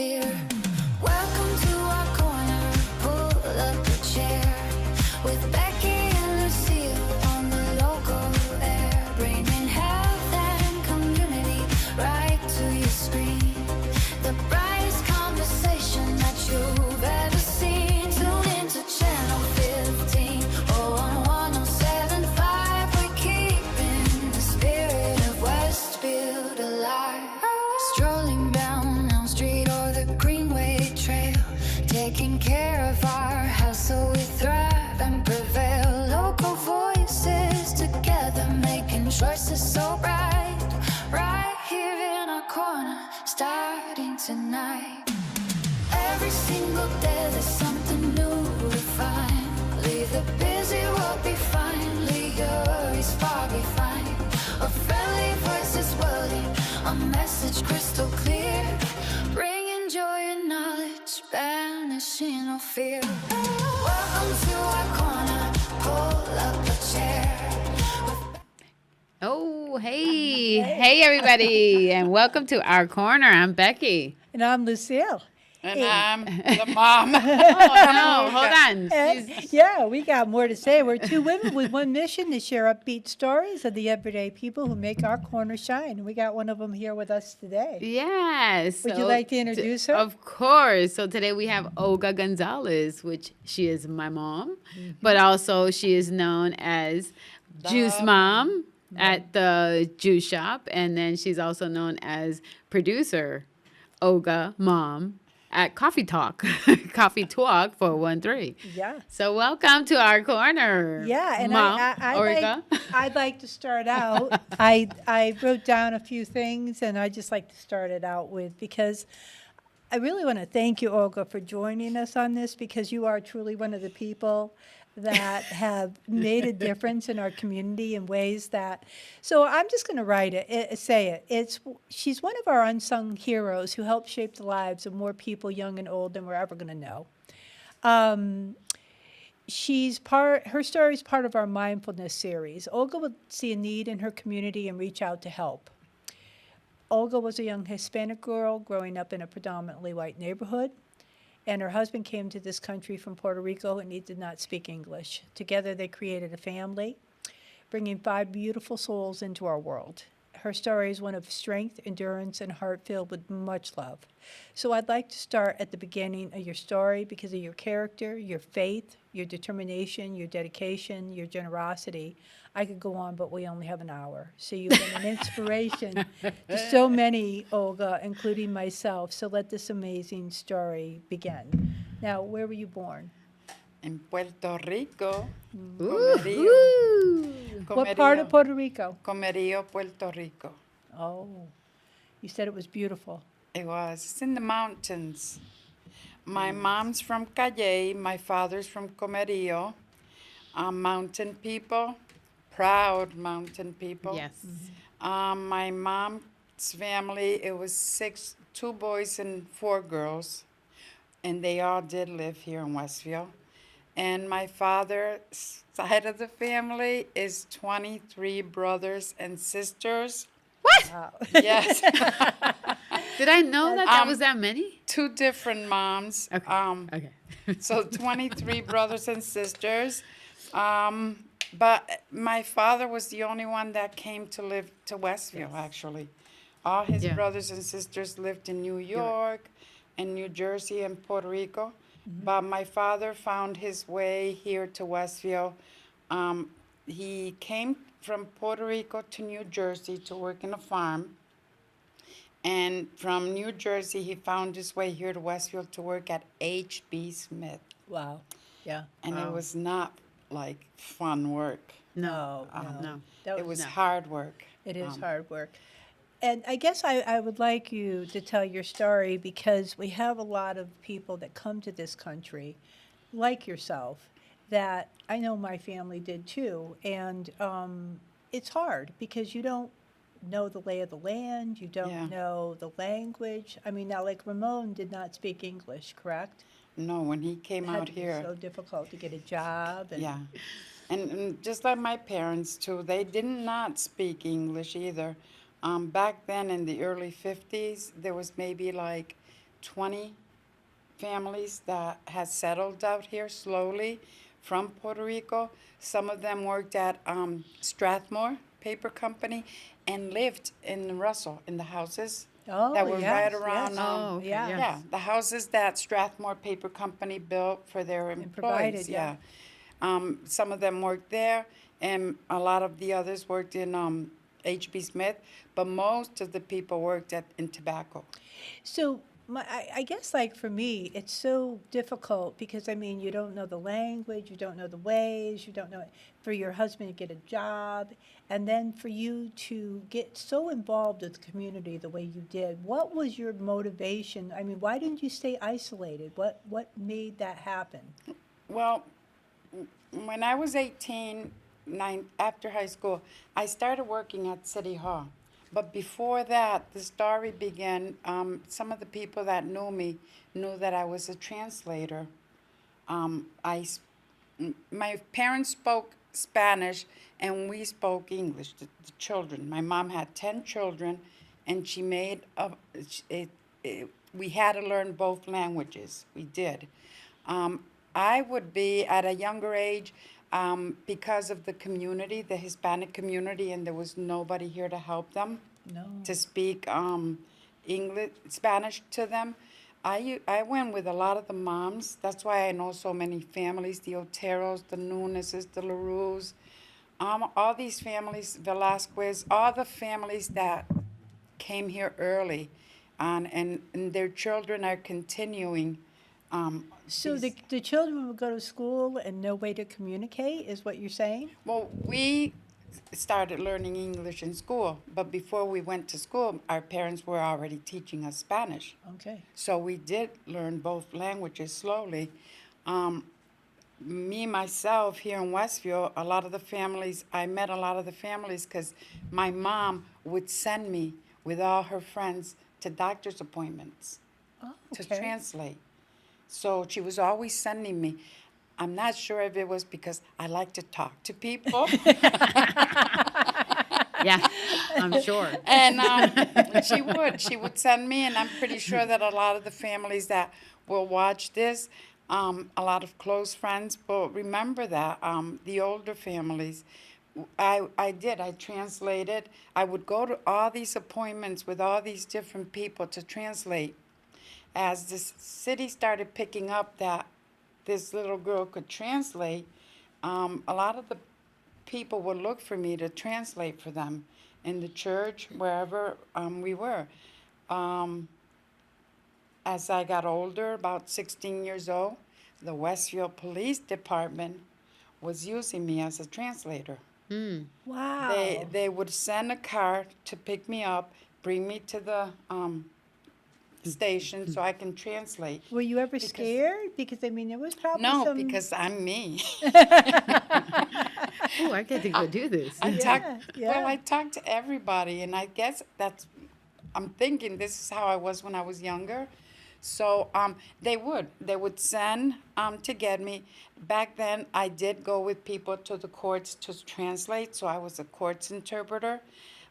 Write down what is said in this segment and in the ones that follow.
fear. Welcome to our corner. Pull up a chair with Becky and Lucille on the local air, bringing health and community right to your screen. The brightest conversation that you've ever seen. Tune into channel 15 or on 107.5. We're keeping the spirit of Westfield alive. Strolling down Elm Street or the Greenway Trail, taking care of our house so we thrive and prevail. Local voices together, making choices so bright, right here in our corner, starting tonight. Every single day there's something new to find. Leave the busy world behind, leave your worries far behind. A friendly voice is welding, a message crystal clear, bringing joy and knowledge, banishing all fear. Welcome to our corner, pull up a chair. Oh, hey everybody, and welcome to our corner. I'm Becky. And I'm Lucille. And I'm the mom. Oh no, hold on. And, yeah, we got more to say. We're two women with one mission to share upbeat stories of the everyday people who make our corner shine. And we got one of them here with us today. Yes. Would you like to introduce her? Of course. So today we have Olga Gonzalez, which she is my mom, but also she is known as Juice Mom at the juice shop, and then she's also known as producer Olga Mom at Coffee Talk, Coffee Talk 413. Yeah. So welcome to our corner. Yeah, and Mom, Olga. I'd like to start out. I wrote down a few things, and I'd just like to start it out with, because I really want to thank you, Olga, for joining us on this, because you are truly one of the people that have made a difference in our community in ways that, so I'm just going to say it. She's one of our unsung heroes who helped shape the lives of more people, young and old, than we're ever going to know. Her story is part of our mindfulness series. Olga would see a need in her community and reach out to help. Olga was a young Hispanic girl growing up in a predominantly white neighborhood, and her husband came to this country from Puerto Rico, and he did not speak English. Together they created a family, bringing 5 beautiful souls into our world. Her story is one of strength, endurance, and heart filled with much love. So I'd like to start at the beginning of your story because of your character, your faith, your determination, your dedication, your generosity. I could go on, but we only have an hour. So you've been an inspiration to so many, Olga, including myself. So let this amazing story begin. Now, where were you born? In Puerto Rico. What part of Puerto Rico? Comerío, Puerto Rico. Oh, you said it was beautiful. It was. It's in the mountains. My mom's from Calle. My father's from Comerío. Mountain people. Proud mountain people. Yes. My mom's family, it was 2 boys and 4 girls. And they all did live here in Westville. And my father's side of the family is 23 brothers and sisters. What? Wow. Yes. Did I know that was that many? 2 different moms. Okay. Okay. So 23 brothers and sisters. But my father was the only one that came to live to Westville, actually. All his brothers and sisters lived in New York and New Jersey and Puerto Rico. But my father found his way here to Westville. He came from Puerto Rico to New Jersey to work in a farm. And from New Jersey, he found his way here to Westville to work at H.B. Smith. Wow. Yeah. And it was not like fun work. No. It was hard work. It is hard work. And I guess I would like you to tell your story, because we have a lot of people that come to this country, like yourself, that I know my family did too. And it's hard because you don't know the lay of the land. You don't know the language. I mean, now, like Ramon did not speak English, correct? No, when he came out here. It was so difficult to get a job. And yeah. And just like my parents, too, they did not speak English either. Back then in the early 50s, there was maybe like 20 families that has settled out here slowly from Puerto Rico. Some of them worked at Strathmore Paper Company and lived in Russell in the houses Oh, that were yes, right around. yes. Oh, okay, yeah. yeah. Yeah, the houses that Strathmore Paper Company built for their employees. provided, yeah. Some of them worked there, and a lot of the others worked in H.B. Smith, but most of the people worked in tobacco. So I guess like for me, it's so difficult because I mean, you don't know the language, you don't know the ways, you don't know for your husband to get a job, and then for you to get so involved with the community the way you did. What was your motivation? I mean, why didn't you stay isolated? What made that happen? Well, when I was 18, after high school, I started working at City Hall. But before that, the story began. Some of the people that knew me knew that I was a translator. My parents spoke Spanish and we spoke English, the children. My mom had 10 children and she made, we had to learn both languages. We did. I would be at a younger age because of the community, the Hispanic community, and there was nobody here to help them No. to speak English, Spanish to them. I went with a lot of the moms. That's why I know so many families, the Oteros, the Nuneses, the LaRues, all these families, Velasquez, all the families that came here early, and their children are continuing. So the children would go to school and no way to communicate, is what you're saying? Well, we started learning English in school, but before we went to school, our parents were already teaching us Spanish. Okay. So we did learn both languages slowly. Me, myself, here in Westview, I met a lot of the families because my mom would send me with all her friends to doctor's appointments Oh, to okay. translate. So she was always sending me. I'm not sure if it was because I like to talk to people. Yeah, I'm sure. And she would send me, and I'm pretty sure that a lot of the families that will watch this, a lot of close friends will remember that, the older families. I translated. I would go to all these appointments with all these different people to translate. As the city started picking up that this little girl could translate, a lot of the people would look for me to translate for them in the church, wherever we were. As I got older, about 16 years old, the Westfield Police Department was using me as a translator. Wow. They would send a car to pick me up, bring me to the station so I can translate. Were you ever scared? Because I mean, there was probably No, some. because I'm me. Oh, I get to go do this. I Yeah. talk to everybody, and I guess I'm thinking this is how I was when I was younger. So they would send to get me. Back then, I did go with people to the courts to translate, so I was a courts interpreter.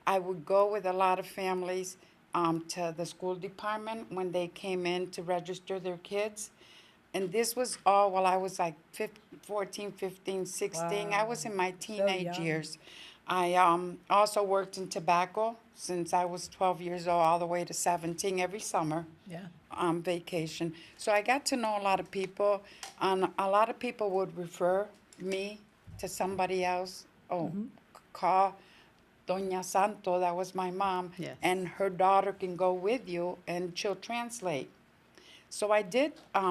I would go with a lot of families to the school department when they came in to register their kids. And this was all while I was like 14, 15, 16. I was in my teenage young. years. I also worked in tobacco since I was 12 years old all the way to 17 every summer. Yeah. Vacation. So I got to know a lot of people. A lot of people would refer me to somebody else. Oh, call Doña Santo, that was my mom, Yes. and her daughter can go with you and she'll translate. So I did a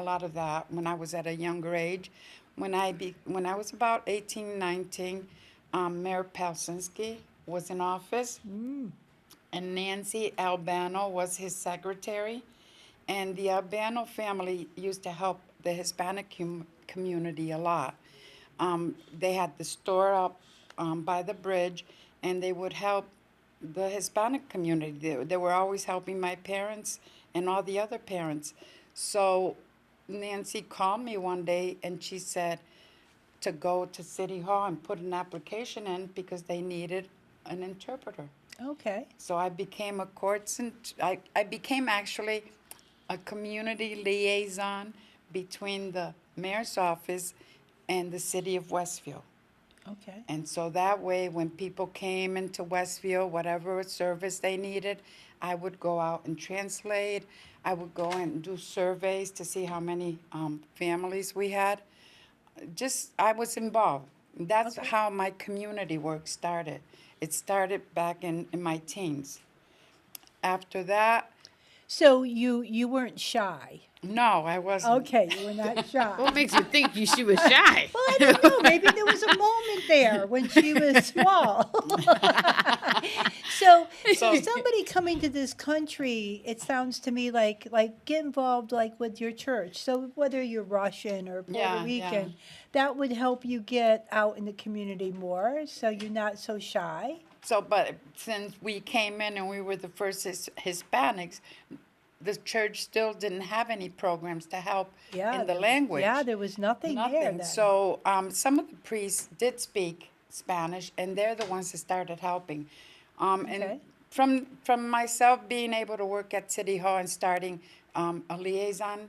lot of that when I was at a younger age. When I was about 18, 19, Mayor Pelsinski was in office, and Nancy Albano was his secretary. And the Albano family used to help the Hispanic community a lot. They had the store up by the bridge, and they would help the Hispanic community. They were always helping my parents and all the other parents. So Nancy called me one day, and she said to go to City Hall and put an application in because they needed an interpreter. Okay. So I became I became actually a community liaison between the mayor's office and the city of Westville. Okay. And so that way, when people came into Westville, whatever service they needed, I would go out and translate. I would go and do surveys to see how many families we had. I was involved. That's how my community work started. It started back in my teens. After that, So you weren't shy. no, I wasn't. Okay, you were not shy. What makes you think she was shy? Well, I don't know. Maybe there was a moment there when she was small. So somebody coming to this country, it sounds to me like get involved like with your church. So whether you're Russian or Puerto Yeah, Rican, yeah. that would help you get out in the community more. So you're not so shy. So, but since we came in and we were the first Hispanics, the church still didn't have any programs to help in the language. Yeah, there was nothing there then. So some of the priests did speak Spanish, and they're the ones that started helping. Okay. And from myself being able to work at City Hall and starting a liaison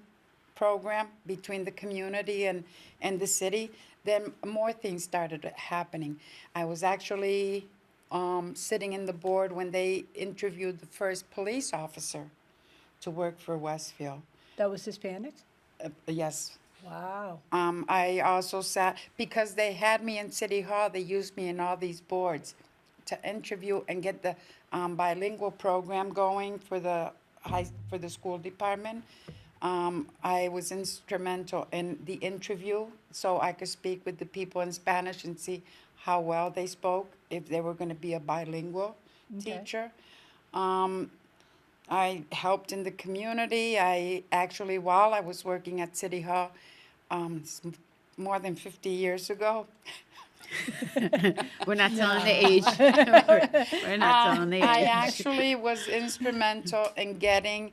program between the community and the city, then more things started happening. I was actually sitting in the board when they interviewed the first police officer to work for Westville. That was Hispanic? Yes. Wow. I also sat, because they had me in City Hall, they used me in all these boards to interview and get the bilingual program going for the school department. I was instrumental in the interview, so I could speak with the people in Spanish and see how well they spoke, if they were going to be a bilingual teacher. I helped in the community. I actually, while I was working at City Hall, more than 50 years ago. We're not telling the age. We're not telling the age. I actually was instrumental in getting,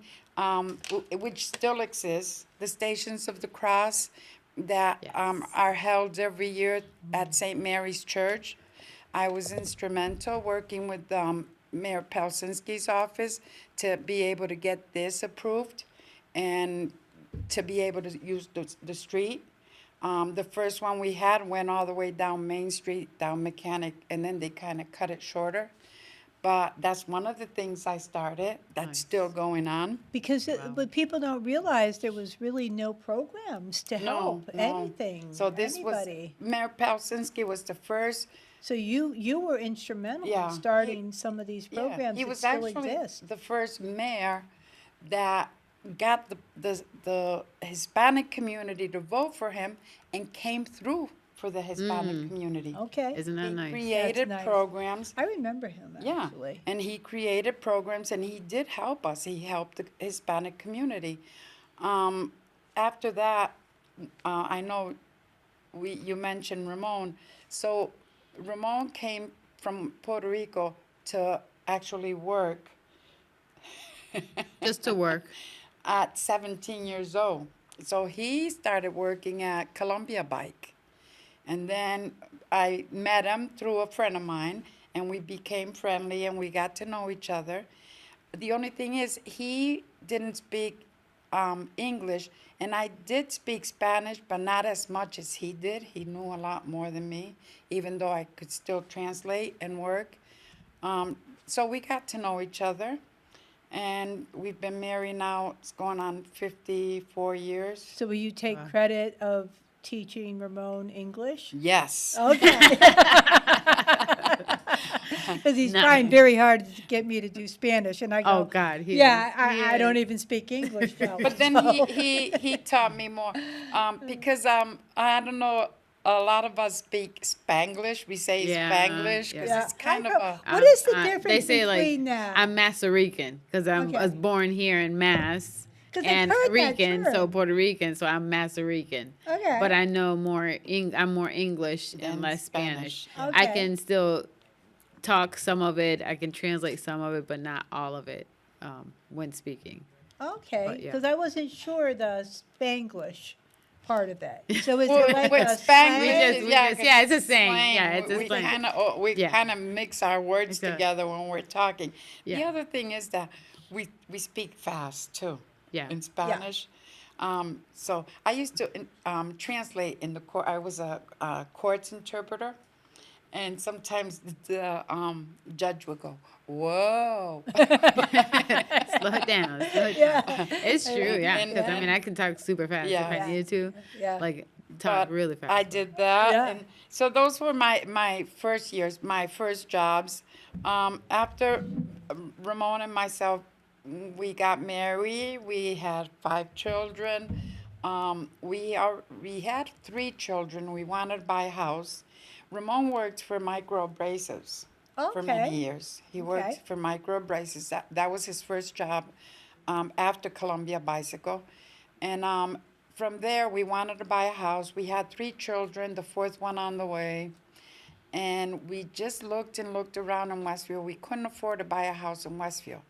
which still exists, the Stations of the Cross that Yes. are held every year at St. Mary's Church. I was instrumental working with Mayor Pelsinski's office to be able to get this approved and to be able to use the street. The first one we had went all the way down Main Street, down Mechanic, and then they kind of cut it shorter. But that's one of the things I started that's still going on. Because but people don't realize there was really no programs to help anything. So this anybody. was, Mayor Pelsinski was the first. So you were instrumental Yeah. in starting some of these programs He that was still actually exist. the first mayor that got the Hispanic community to vote for him and came through for the Hispanic community. Okay. Isn't that He nice? created That's nice. programs. I remember him Yeah, actually. and he created programs, and he did help us. He helped the Hispanic community. After that, I know you mentioned Ramon. So Ramon came from Puerto Rico to actually work Just to work. at 17 years old. So he started working at Columbia Bike. And then I met him through a friend of mine, and we became friendly, and we got to know each other. The only thing is, he didn't speak English, and I did speak Spanish, but not as much as he did. He knew a lot more than me, even though I could still translate and work. So we got to know each other, and we've been married now, it's going on 54 years. So will you take credit of teaching Ramon English? Yes. Okay. Because he's No. trying very hard to get me to do Spanish, and I go, Oh, God. yeah, I don't even speak English well. But then so- he taught me more because I don't know, a lot of us speak Spanglish. We say Yeah, Spanglish because Yeah, it's kind I of know. a. What is the They difference say between like that? I'm Master Rican because I Okay. was born here in Mass. 'Cause I've And heard that Rican, so term. Puerto Rican, so I'm Master Rican. Okay. But I know more. I'm more English Than and less Spanish. Spanish. I Okay. can still talk some of it. I can translate some of it, but not all of it when speaking. Okay, But, yeah. because I wasn't sure the Spanglish part of it. So is Well, it like with a Spanglish, slang? yeah, it's a saying. Yeah, it's a we slang. kind of we Yeah. kind of mix our words It's a- together when we're talking. The Yeah. other thing is that we speak fast too. Yeah. in Spanish. So I used to translate in the court. I was a courts interpreter, and sometimes the judge would go, "Whoa!" Slow it down. Slow it down. It's true, yeah. And- Because I mean, I can talk super fast if Yeah. I needed to. Yeah. Like talk But really fast. I did that, Yeah. and so those were my first years, my first jobs. After Ramon and myself, we got married. We had 5 children. We had 3 children. We wanted to buy a house. Ramon worked for Micro Abrasives for many Okay. years. He Okay. worked for Micro Abrasives. That was his first job after Columbia Bicycle. And from there, we wanted to buy a house. We had 3 children, the fourth one on the way. And we just looked and looked around in Westfield. We couldn't afford to buy a house in Westfield.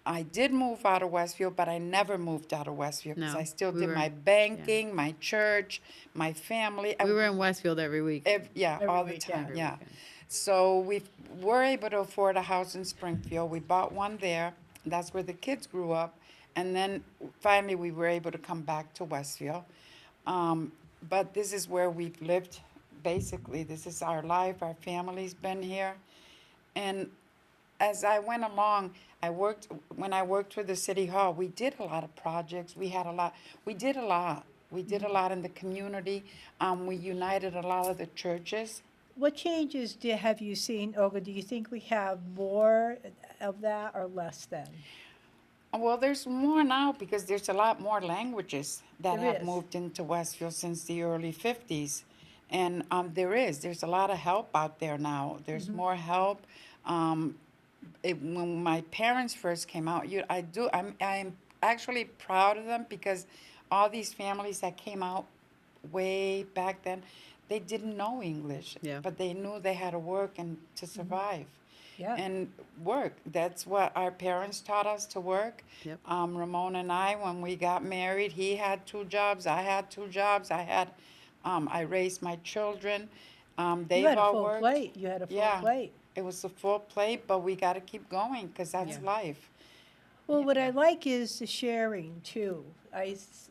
I did move out of Westfield, but I never moved out of Westfield because No, I still we did were- my banking, my church, my family. We were in Westfield every week. Yeah, Every all the weekend. time, Every yeah. weekend. So we were able to afford a house in Springfield. We bought one there. That's where the kids grew up. And then finally we were able to come back to Westfield. But this is where we've lived, basically. This is our life. Our family's been here. And as I went along, when I worked for the city hall, we did a lot of projects. We did a lot. We did a lot in the community. We united a lot of the churches. What changes have you seen, Olga? Do you think we have more of that or less than? Well, there's more now because there's a lot more languages that There have is. moved into Westfield since the early 50s. And there's a lot of help out there now. There's more help. When my parents first came out, I'm actually proud of them because all these families that came out way back then, they didn't know English, Yeah. but they knew they had to work and to survive. Yeah. And work. That's what our parents taught us, to work. Yep. Ramon and I, when we got married, he had 2 jobs. I had 2 jobs. I raised my children. They've You had a all full worked. plate. You had a full Yeah. plate. It was a full plate, but we got to keep going because that's Yeah. life. Well, what I like is the sharing too.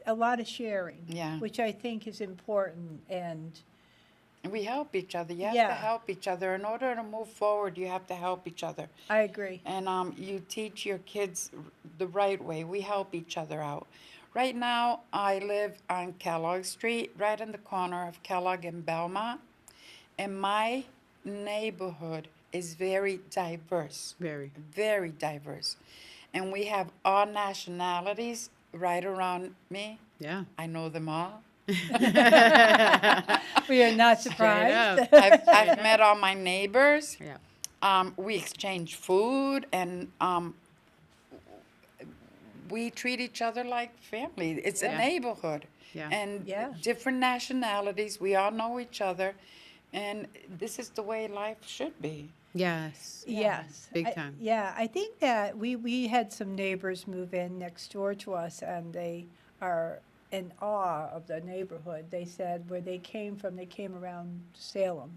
A lot of sharing. Yeah. Which I think is important, and And we help each other. You have Yeah. to help each other. In order to move forward, you have to help each other. I agree. And you teach your kids the right way. We help each other out. Right now, I live on Kellogg Street, right in the corner of Kellogg and Belmont. And my neighborhood is very diverse. Very. Very diverse. And we have all nationalities right around me. Yeah. I know them all. We are not Straight surprised. up. I've met all my neighbors. Yeah. We exchange food, and we treat each other like family. It's a Yeah. neighborhood. Yeah. And Yeah. different nationalities. We all know each other. And this is the way life should be. Yes. Yes. Big time. Yeah, I think that we had some neighbors move in next door to us, and they are in awe of the neighborhood. They said where they came from, they came around Salem,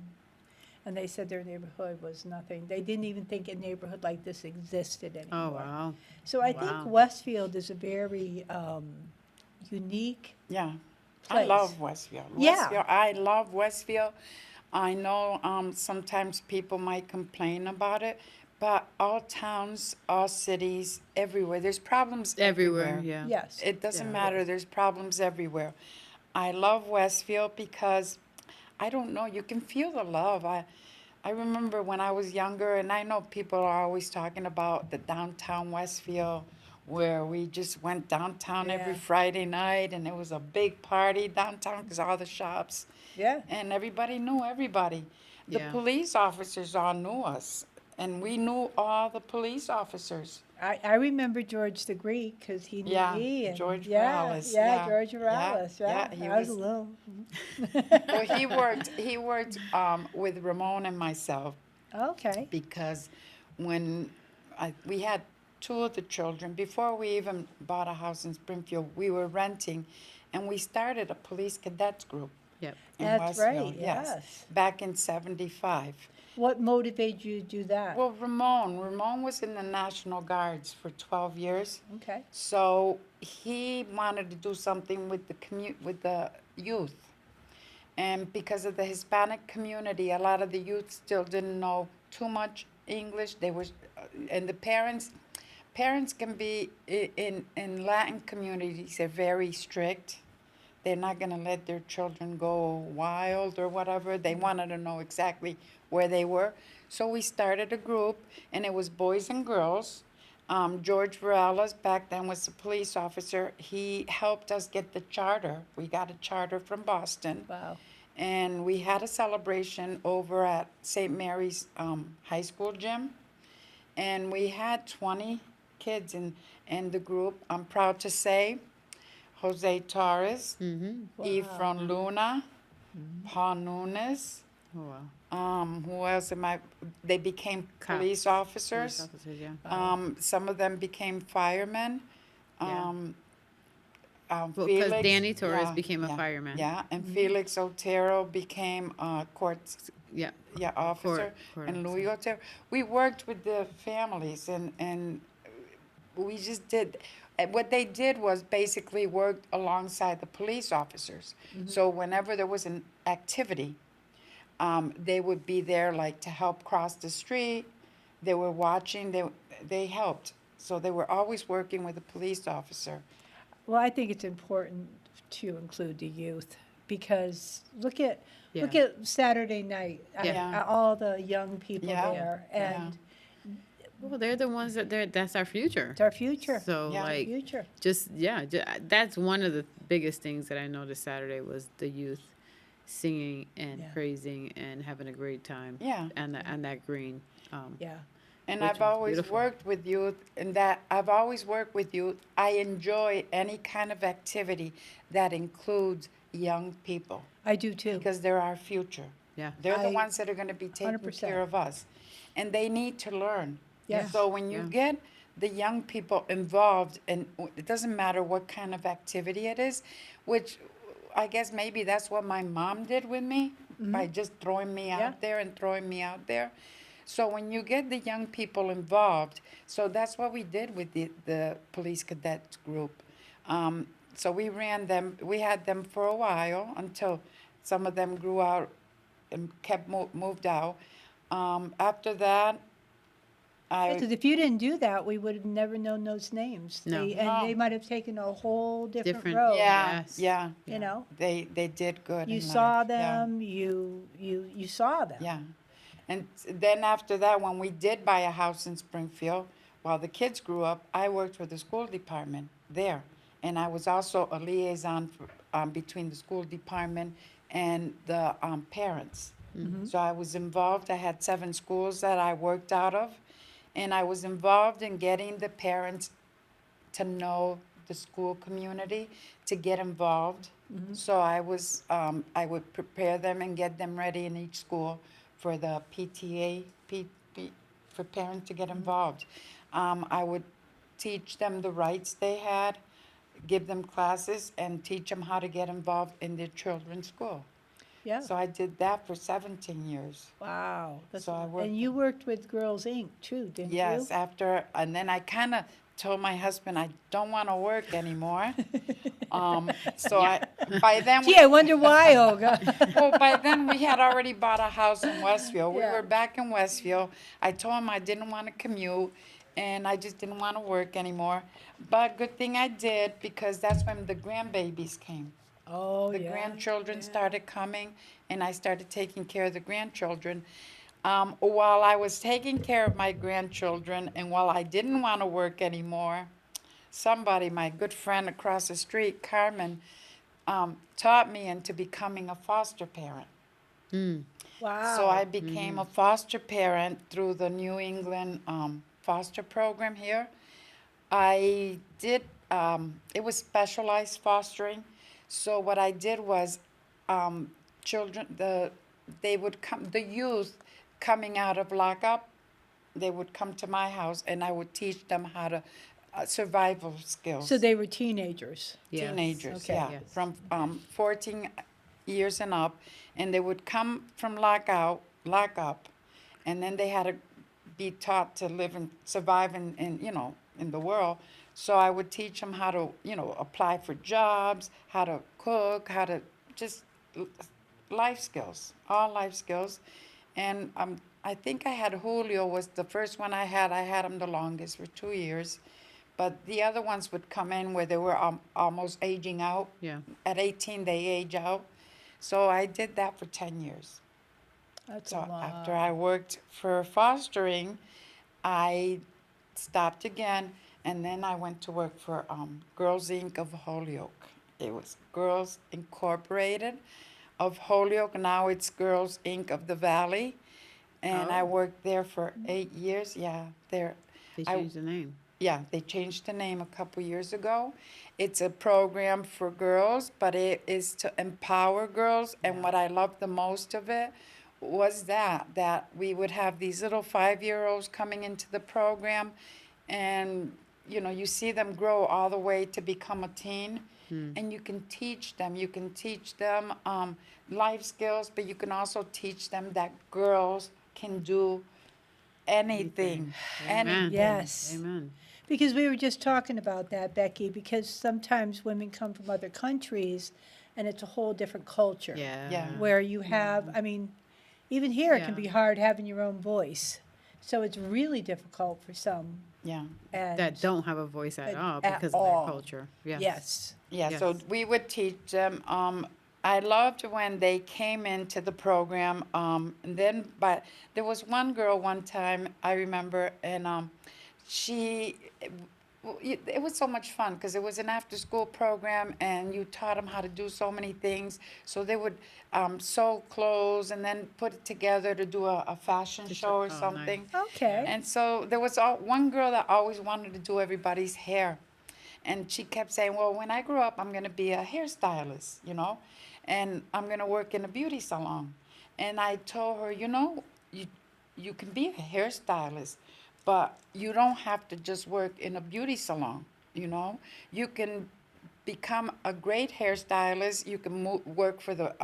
and they said their neighborhood was nothing. They didn't even think a neighborhood like this existed anymore. Oh, wow. So I Wow. think Westfield is a very unique. Yeah. I Place. love Westfield. Yeah. Westfield. I love Westfield. I know sometimes people might complain about it, but all towns, all cities, everywhere, there's problems Everywhere. Yeah. Yes. It doesn't Yeah. matter. There's problems everywhere. I love Westfield because I don't know. You can feel the love. I remember when I was younger, and I know people are always talking about the downtown Westfield, where we just went downtown every Yeah. Friday night, and it was a big party downtown because all the shops, Yeah. and everybody knew everybody. The Yeah. police officers all knew us, and we knew all the police officers. I remember George the Greek because he knew Yeah, me. And George yeah, Morales, Yeah, yeah, George yeah, Morales. yeah, Yeah, he I was a was- little. Well, he worked with Ramon and myself Okay. because when we had 2 of the children, before we even bought a house in Springfield, we were renting, and we started a police cadets group. Yep. in That's Westville, right, yes. back in 75. What motivated you to do that? Well, Ramon was in the National Guards for 12 years. Okay. So he wanted to do something with with the youth. And because of the Hispanic community, a lot of the youth still didn't know too much English. They were, and the parents can be in Latin communities. They're very strict. They're not going to let their children go wild or whatever. They wanted to know exactly where they were. So we started a group, and it was boys and girls. George Varela, back then, was a police officer. He helped us get the charter. We got a charter from Boston. Wow. And we had a celebration over at St. Mary's High School gym. And we had 20 kids in the group. I'm proud to say Jose Torres, Efron Luna, Paul Nunes. Oh, wow. Who else am I? They became Cops. police officers. Police officers, yeah. Some of them became firemen. Yeah. Well, because Felix, Danny Torres yeah, became a yeah, fireman. Yeah, and Felix Otero became court Yeah. officer, Court and officer. Louis Otero. We worked with the families, and we just did. And what they did was basically worked alongside the police officers. So whenever there was an activity, they would be there, like to help cross the street. They were watching. They helped. So they were always working with a police officer. Well, I think it's important to include the youth because look at Yeah. Saturday night, Yeah. all the young people Yeah. there, Yeah. and Well, they're the ones that's our future. it's our future. So, Yeah. like, Future. that's one of the biggest things that I noticed Saturday was the youth singing and Yeah. praising and having a great time. Yeah. And that green. Yeah. And Which I've was always beautiful. worked with youth, and that I've always worked with youth. I enjoy any kind of activity that includes young people I do too. because they're our future. Yeah. They're the I- ones that are going to be taking 100%. care of us, and they need to learn. Yes. So when you Yeah. get the young people involved, and it doesn't matter what kind of activity it is, which I guess maybe that's what my mom did with me by just throwing me Yeah. out there and throwing me out there. So when you get the young people involved, so that's what we did with the police cadets group. So we ran them, we had them for a while until some of them grew out and moved out. After that, Because if you didn't do that, we would have never known those names. No. And No. they might have taken a whole different Different- road. yeah, Yes. yeah, You know, they did good. you in saw life, yeah. them, you saw them. Yeah. And then after that, when we did buy a house in Springfield, while the kids grew up, I worked with the school department there. And I was also a liaison between the school department and the parents. So I was involved. I had 7 schools that I worked out of. And I was involved in getting the parents to know the school community, to get involved. So I would prepare them and get them ready in each school for the PTA, for parents to get involved. I would teach them the rights they had, give them classes, and teach them how to get involved in their children's school. Yeah. So I did that for 17 years. Wow. So I worked And you worked with Girls Inc. too, didn't Yes, you? and then I kind of told my husband I don't want to work anymore. By then, Gee, I wonder why, Olga. well, by then we had already bought a house in Westfield. We Yeah. were back in Westfield. I told him I didn't want to commute, and I just didn't want to work anymore. But good thing I did, because that's when the grandbabies came. Oh, The yeah. grandchildren started coming, and I started taking care of the grandchildren. While I was taking care of my grandchildren, and while I didn't want to work anymore, somebody, my good friend across the street, Carmen, taught me into becoming a foster parent. Wow. So I became a foster parent through the New England foster program here. I did, it was specialized fostering. So what I did was they would come, the youth coming out of lockup, they would come to my house and I would teach them how to, survival skills. So they were teenagers. Yes. Teenagers, Okay. yeah, Yes. from 14 years and up, and they would come from lockup, and then they had to be taught to live and survive in the world. So I would teach them how to, apply for jobs, how to cook, how to just life skills, all life skills. And I think I had Julio was the first one I had. I had him the longest for 2 years. But the other ones would come in where they were almost aging out. Yeah. At 18, they age out. So I did that for 10 years. That's So a lot. after I worked for fostering, I stopped again, and then I went to work for Girls Inc. of Holyoke. It was Girls Incorporated of Holyoke. Now it's Girls Inc. of the Valley. And I Oh. worked there for 8 years. Yeah, They I- changed the name. yeah, they changed the name a couple years ago. It's a program for girls, but it is to empower girls. And what I loved the most of it was that we would have these little 5-year-olds coming into the program, and you see them grow all the way to become a teen, and you can teach them. You can teach them life skills, but you can also teach them that girls can do anything. Amen. Yes. Amen. Because we were just talking about that, Becky, because sometimes women come from other countries and it's a whole different culture. Yeah. Where you have, I mean, even here it can Yeah. be hard having your own voice. So it's really difficult for some. Yeah. And That don't have a voice at all At because all. of their culture. Yes. Yes. Yeah, so Yes. we would teach them. I loved when they came into the program. But there was one girl one time I remember, and it was so much fun because it was an after-school program, and you taught them how to do so many things. So they would sew clothes and then put it together to do a fashion show or nice. something. Okay. And so there was one girl that always wanted to do everybody's hair. And she kept saying, well, when I grow up, I'm going to be a hairstylist, and I'm going to work in a beauty salon. And I told her, you can be a hairstylist, but you don't have to just work in a beauty salon, You can become a great hairstylist. You can work for the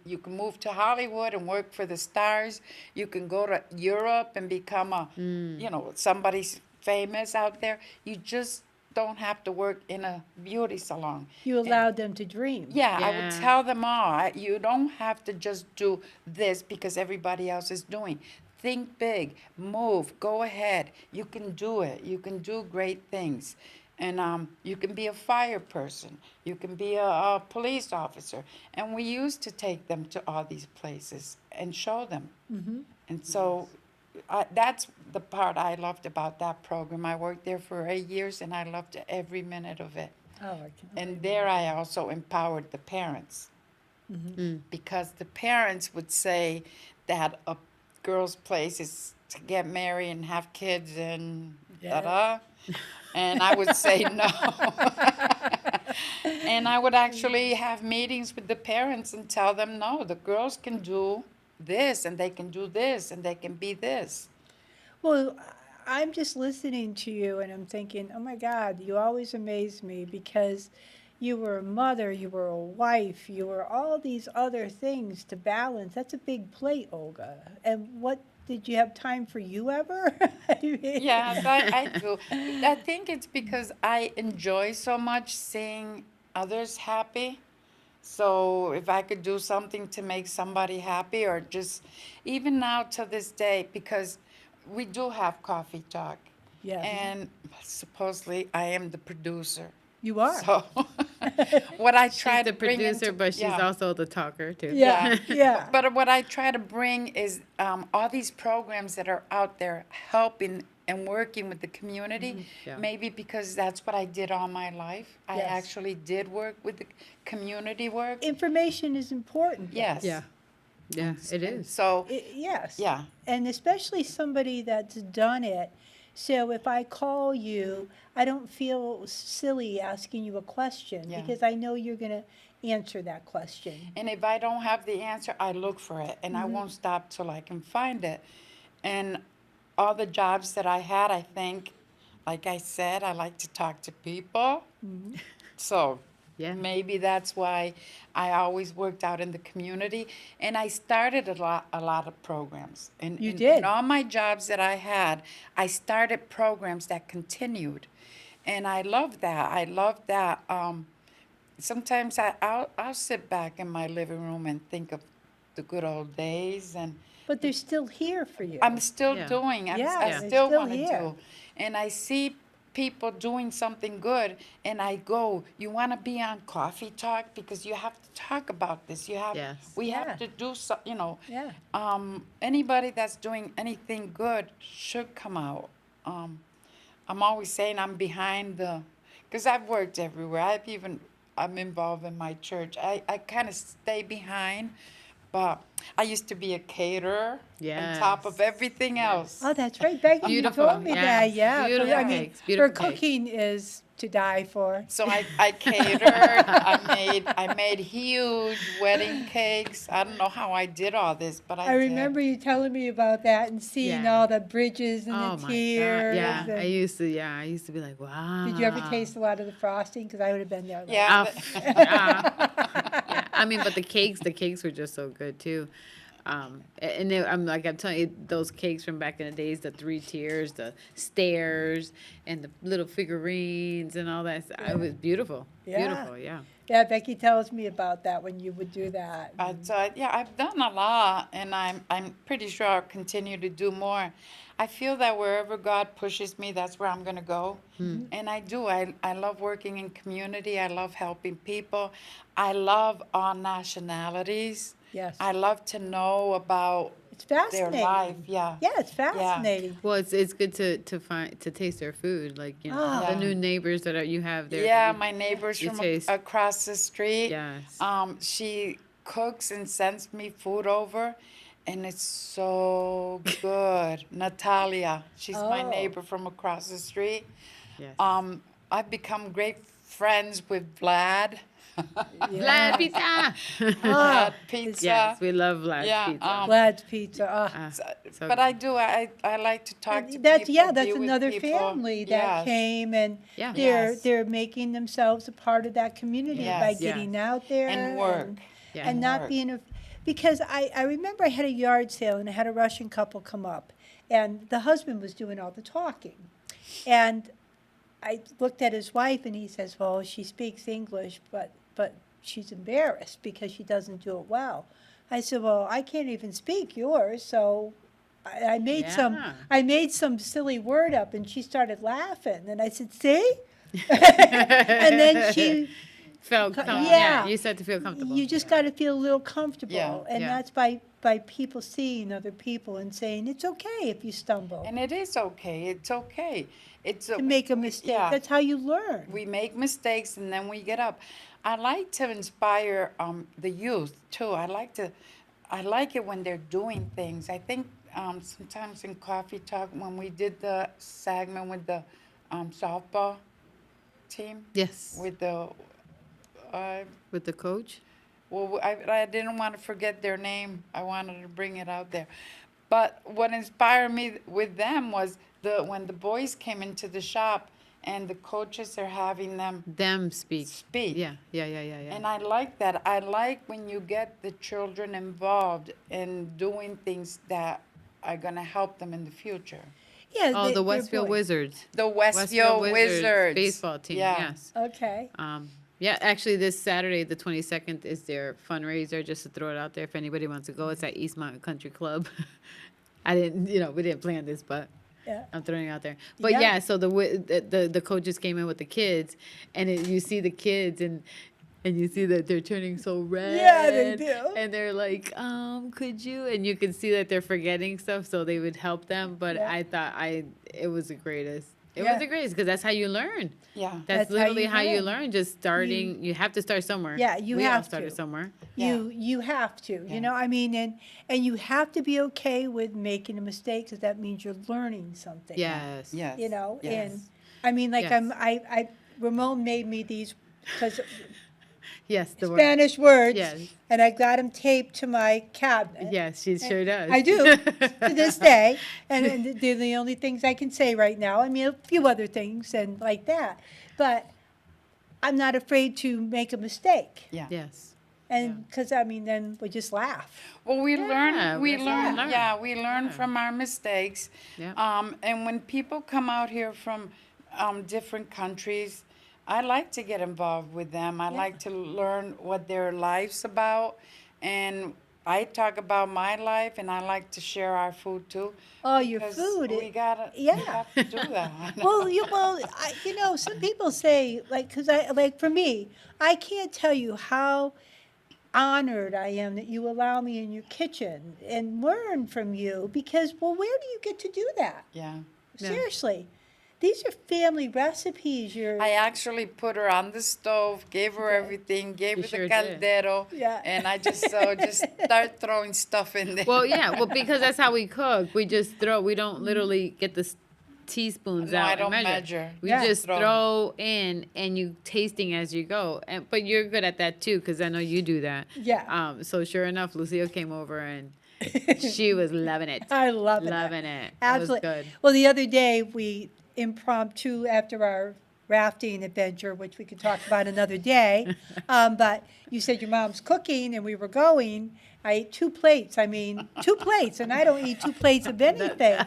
you can move to Hollywood and work for the stars. You can go to Europe and become somebody's famous out there. You just don't have to work in a beauty salon. You allowed them to dream. Yeah, I would Yeah. tell them all, you don't have to just do this because everybody else is doing. Think big, move, go ahead. You can do it. You can do great things. And you can be a fire person. You can be a police officer. And we used to take them to all these places and show them. And so that's the part I loved about that program. I worked there for 8 years, and I loved every minute of it. Oh, I can. And there I also empowered the parents. Because the parents would say that a girl's place is to get married and have kids and da-da. And I would say no. And I would actually have meetings with the parents and tell them, no, the girls can do this, and they can do this, and they can be this. Well, I'm just listening to you and I'm thinking, oh my God, you always amaze me because you were a mother, you were a wife, you were all these other things to balance. That's a big plate, Olga. And what, did you have time for you ever? I mean- Yes, I do. I think it's because I enjoy so much seeing others happy. So if I could do something to make somebody happy, or just even now to this day, because we do have coffee talk. Yeah. And supposedly I am the producer. You are. So what I try She's the to bring producer, into, but she's yeah. also the talker too. Yeah, yeah. But what I try to bring is all these programs that are out there helping and working with the community. Yeah. Maybe because that's what I did all my life. I Yes. actually did work with the community work. Information is important. Yes. Yeah. Yeah, it is. So, Yes. yeah. And especially somebody that's done it. So if I call you, I don't feel silly asking you a question Yeah. because I know you're going to answer that question. And if I don't have the answer, I look for it, and I won't stop till I can find it. And all the jobs that I had, I think, like I said, I like to talk to people. So Yeah. Maybe that's why I always worked out in the community, and I started a lot of programs. And You in did. all my jobs that I had, I started programs that continued, and I love that. I love that. Sometimes I'll sit back in my living room and think of the good old days, and But they're still here for you. I'm still Yeah. doing. Yeah, I they're still still want to here. do. And I see people doing something good, and I go, you want to be on Coffee Talk? Because you have to talk about this. Yes. We Yeah. have to do so, Yeah. anybody that's doing anything good should come out. I'm always saying I'm behind because I've worked everywhere. I'm involved in my church. I kind of stay behind, but I used to be a caterer on top of Yes. everything else. Oh, that's right, Becky. You Beautiful, told me yeah. that. Yeah. Beautiful I mean, cakes, her beautiful cakes. cooking is to die for. So I catered. I made huge wedding cakes. I don't know how I did all this, but I I did. remember you telling me about that and seeing Yeah. all the bridges and Oh the my tears. God. Yeah. and- I used to be like, wow. Did you ever taste a lot of the frosting? Because I would have been there. Like, Yeah. Yeah. I mean, but the cakes were just so good too. I'm telling you, those cakes from back in the days, the 3 tiers, the stairs, and the little figurines and all that. It was beautiful. Yeah. Beautiful, yeah. Yeah, Becky tells me about that when you would do that. I've done a lot, and I'm pretty sure I'll continue to do more. I feel that wherever God pushes me, that's where I'm going to go. And I do. I love working in community. I love helping people. I love all nationalities. Yes. I love to know about It's their fascinating. life. Yeah. Yeah, it's fascinating. Well, it's good to taste their food, like Ah. the new neighbors you have there. Yeah, my neighbors you from taste- across the street. Yes. She cooks and sends me food over, and it's so good. Natalia, she's my Oh. neighbor from across the street. Yes. I've become great friends with Vlad. Vlad pizza. Vlad Pizza. Yes, we love Vlad Yeah, pizza. Vlad's Pizza. So But I do. I like to talk to That's people. that's be with another people. family that Yes. came and Yeah. Yes. they're making themselves a part of that community by Yes. getting out there And work. Yeah. and not work. being a because I remember I had a yard sale and I had a Russian couple come up and the husband was doing all the talking. And I looked at his wife and he says, "Well, she speaks English, but she's embarrassed because she doesn't do it well." I said, "Well, I can't even speak yours, so I made Yeah. I made some silly word up," and she started laughing. And I said, "See?" And then she, Felt Co- comfortable. yeah. You said to feel comfortable. you just got to feel a little comfortable, Yeah. and Yeah. that's by people seeing other people and saying it's okay if you stumble And it is okay. It's okay. It's to make a mistake. yeah. That's how you learn. We make mistakes and then we get up. I like to inspire the youth too. I like it when they're doing things. I think sometimes in Coffee Talk when we did the segment with the softball team Yes. with the With the coach. well, I didn't want to forget their name. I wanted to bring it out there. But what inspired me with them was when the boys came into the shop and the coaches are having them Them speak. speak. Yeah. And I like that. I like when you get the children involved in doing things that are going to help them in the future. Yeah. Oh, the they're Westfield boys. Wizards. The Westfield Wizards. baseball team. Yeah. Yes. Okay. Yeah, actually, this Saturday, the 22nd, is their fundraiser. Just to throw it out there, if anybody wants to go, it's at East Mountain Country Club. I didn't, we didn't plan this, but Yeah. I'm throwing it out there. But Yeah. yeah, so the coaches came in with the kids, and you see the kids and you see that they're turning so red. Yeah, they do. And they're like, could you? And you can see that they're forgetting stuff, so they would help them. But Yeah. I thought it was the greatest. It Yeah. was the greatest because that's how you learn. Yeah. That's how literally you how you learn. learn. Just starting. You have to start somewhere. Yeah, you we all have started to. somewhere. You have to, I mean, and you have to be okay with making a mistake because that means you're learning something. Yes. Yes. And Yes. I mean, like Yes. Ramon made me these because Yes. The word. Spanish words, Yes. and I got them taped to my cabinet. Yes, she sure does. I do to this day, and they're the only things I can say right now. I mean, a few other things and like that, but I'm not afraid to make a mistake. Yeah. Yes. And because, I mean, then we just laugh. Well, we Yeah, learn, we that's learn, what we learn. yeah, we learn Yeah. from our mistakes. Yeah. And when people come out here from different countries, I like to get involved with them. I like to learn what their life's about. And I talk about my life, and I like to share our food too. Oh, your because food, We it- gotta, yeah. we have to do that. Well, some people say, like, because like for me, I can't tell you how honored I am that you allow me in your kitchen and learn from you because, well, where do you get to do that? Yeah. Yeah. Seriously. These are family recipes. I actually put her on the stove, gave her everything, gave You her sure the did. caldero, Yeah. and I just start throwing stuff in there. Well, yeah. Well, because that's how we cook. We just throw. We don't literally get the teaspoons No, out I and don't measure. measure. We Yeah. just Throw. throw in, and you tasting as you go. And but you're good at that too, because I know you do that. Yeah. So sure enough, Lucille came over and she was loving it. I love it. Loving it. Absolutely. It was good. Well, the other day we impromptu after our rafting adventure, which we could talk about another day. But you said your mom's cooking, and we were going. I ate 2 plates. I mean, 2 plates, and I don't eat 2 plates of anything.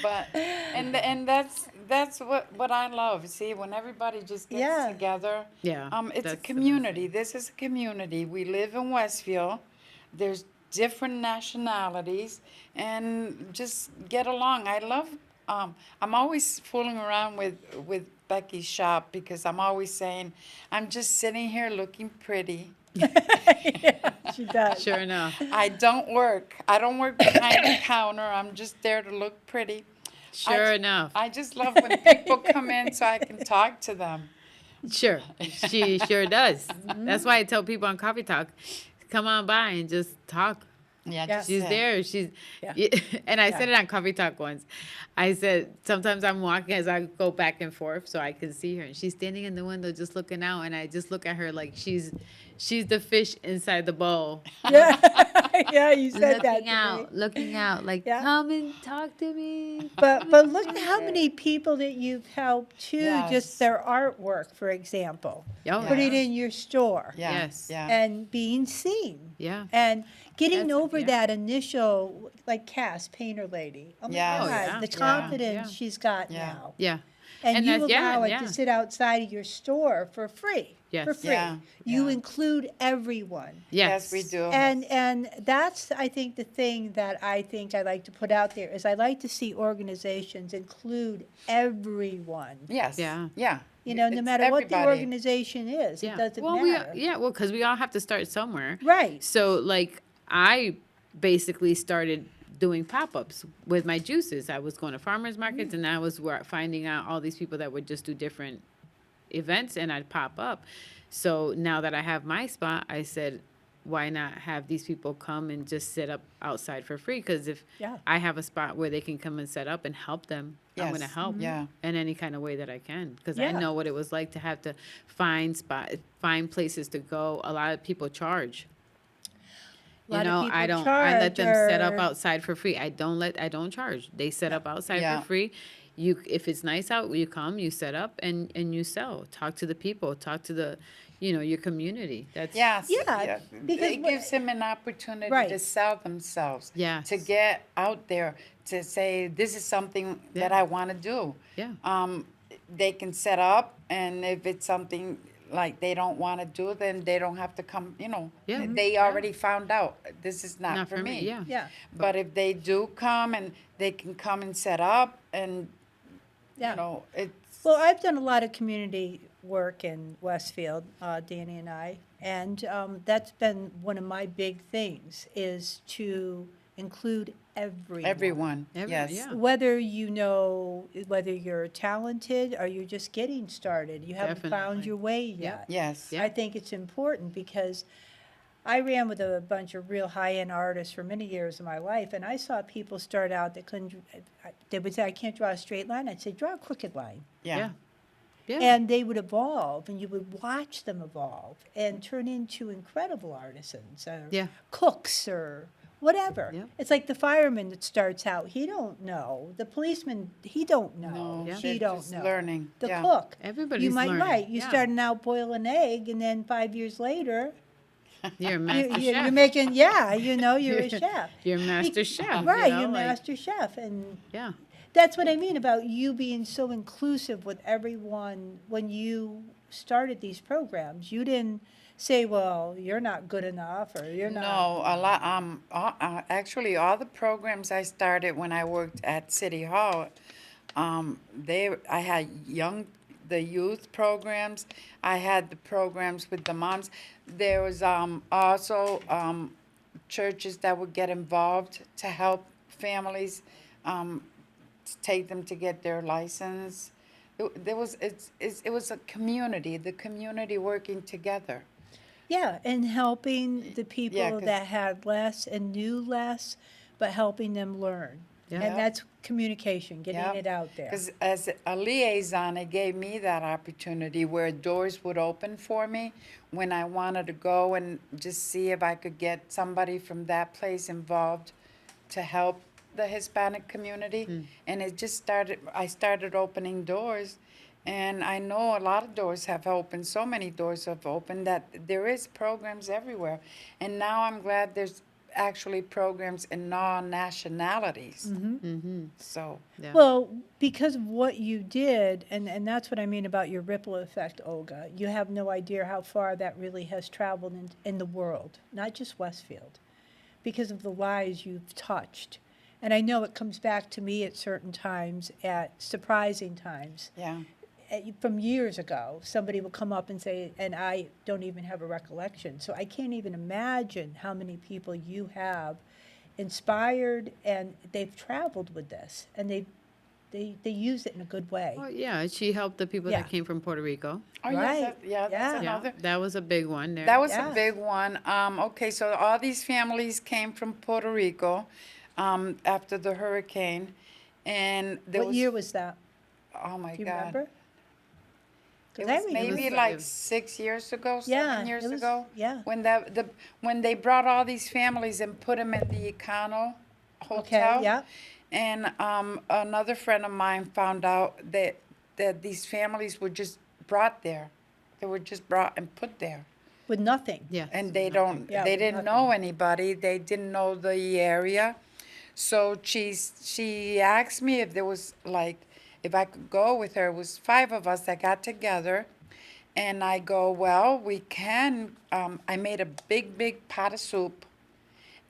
But and that's what I love. See, when everybody just gets Yeah. together. Yeah, It's a that's the best community. This is a community. We live in Westfield. There's different nationalities, and just get along. I love. I'm always fooling around with Becky's shop because I'm always saying, I'm just sitting here looking pretty. She does. Sure enough. I don't work. I don't work behind the counter. I'm just there to look pretty. Sure enough. I just love when people come in so I can talk to them. Sure. She sure does. That's why I tell people on Coffee Talk, come on by and just talk. Yeah, Yeah. just She's sit. there. She's, Yeah. and I said it on Coffee Talk once. I said sometimes I'm walking as I go back and forth so I can see her, and she's standing in the window just looking out, and I just look at her like she's the fish inside the bowl, Yeah, yeah, you said that to me. looking out, like Yeah. come and talk to me. But look at how many people that you've helped too. Yes. Just their artwork, for example, Oh, put it yeah. in your store, Yeah. Yes. Yeah. and being seen. Yeah. And getting That's- over yeah. that initial, like Cass, painter lady. Oh my Yes. God, Oh, yeah. the Yeah. confidence Yeah. she's got Yeah. now. Yeah. And, And you that's- yeah, allow it yeah. to sit outside of your store for free. Yes. For free. Yeah, You yeah. include everyone. Yes. Yes, we do. And that's, I think, the thing that I think I like to put out there is I like to see organizations include everyone. Yes. No Yeah. matter what the everybody. organization is, it doesn't well, matter. because we all have to start somewhere. Right. So, like, I basically started doing pop-ups with my juices. I was going to farmers markets, and I was finding out all these people that would just do different events, and I'd pop up. So now that I have my spot, I said, why not have these people come and just sit up outside for free? Because if Yeah. I have a spot where they can come and set up and help them, I'm going to Yes. help Yeah. in any kind of way that I can. Because I Yeah. know what it was like to have to find places to go. A lot of people charge. A lot You of know, I people don't. I let them set up charge or- outside for free. I don't charge. They set up outside Yeah. for free. You, if it's nice out, you come, you set up, and you sell. Talk to the people. Talk to the, your community. That's Yes. Yeah, because it what- gives them an opportunity Right. to sell themselves. Yes. To get out there to say this is something that Yeah. I want to do. Yeah. They can set up, and if it's something like they don't want to do, then they don't have to come. Yeah. They already found out this is not, for me. Yeah. Yeah. But if they do come and they can come and set up, and Yeah. it's Well, I've done a lot of community work in Westfield, Danny and I, and that's been one of my big things is to include everyone. everyone. Yes. Yeah. Whether whether you're talented or you're just getting started, you haven't found Definitely. your way yet. Yes. Yeah. I think it's important because I ran with a bunch of real high-end artists for many years of my life, and I saw people start out that couldn't. They would say, "I can't draw a straight line." I'd say, "Draw a crooked line." Yeah. Yeah. Yeah. And they would evolve, and you would watch them evolve and turn into incredible artisans, or Yeah. cooks, or whatever. Yep. It's like the fireman that starts out, he don't know. The policeman, he don't know. No, She they're don't just know. learning, The yeah. cook. Everybody's You might, learning, right, you yeah. starting out boil an egg, and then 5 years later, You're a master you're chef. making, yeah, you know, you're a chef. You're a master chef. Right, you know, you're like, master chef, and Yeah. that's what I mean about you being so inclusive with everyone. When you started these programs, you didn't say, well, you're not good enough, or you're not. No, a lot, actually, all the programs I started when I worked at City Hall, I had the youth programs, I had the programs with the moms. There was, also, churches that would get involved to help families, to take them to get their license. It was a community, the community working together. Yeah, and helping the people 'cause- that had less and knew less, but helping them learn. Yeah. And that's communication, getting Yep. it out there. Because as a liaison, it gave me that opportunity where doors would open for me when I wanted to go and just see if I could get somebody from that place involved to help the Hispanic community. And I started opening doors. And I know a lot of doors have opened, so many doors have opened that there is programs everywhere. And now I'm glad there's actually programs in all nationalities. So, Yeah. Well, because of what you did, and that's what I mean about your ripple effect, Olga, you have no idea how far that really has traveled in the world, not just Westfield, because of the lives you've touched. And I know it comes back to me at certain times, at surprising times. yeah. From years ago, somebody will come up and say, and I don't even have a recollection. So I can't even imagine how many people you have inspired, and they've traveled with this, and they use it in a good way. Well, yeah, she helped the people Yeah. that came from Puerto Rico. Oh, yes, Right. that's Yeah. Yeah, another. that was a big one there. That was Yeah. a big one. Okay, so all these families came from Puerto Rico after the hurricane, and there What was, year was that? oh my Do you God. remember? 'Cause It I was remember. maybe like 6 years ago, Yeah, 7 years it was- ago. yeah. When they brought all these families and put them in the Econo Hotel. yeah. And another friend of mine found out that these families were just brought there. They were just brought and put there. With nothing. Yeah. And they Yeah, they with didn't know anybody, they didn't know the area. So she asked me if there was like, if I could go with her. It was 5 of us that got together. And I go, well, we can, I made a big pot of soup.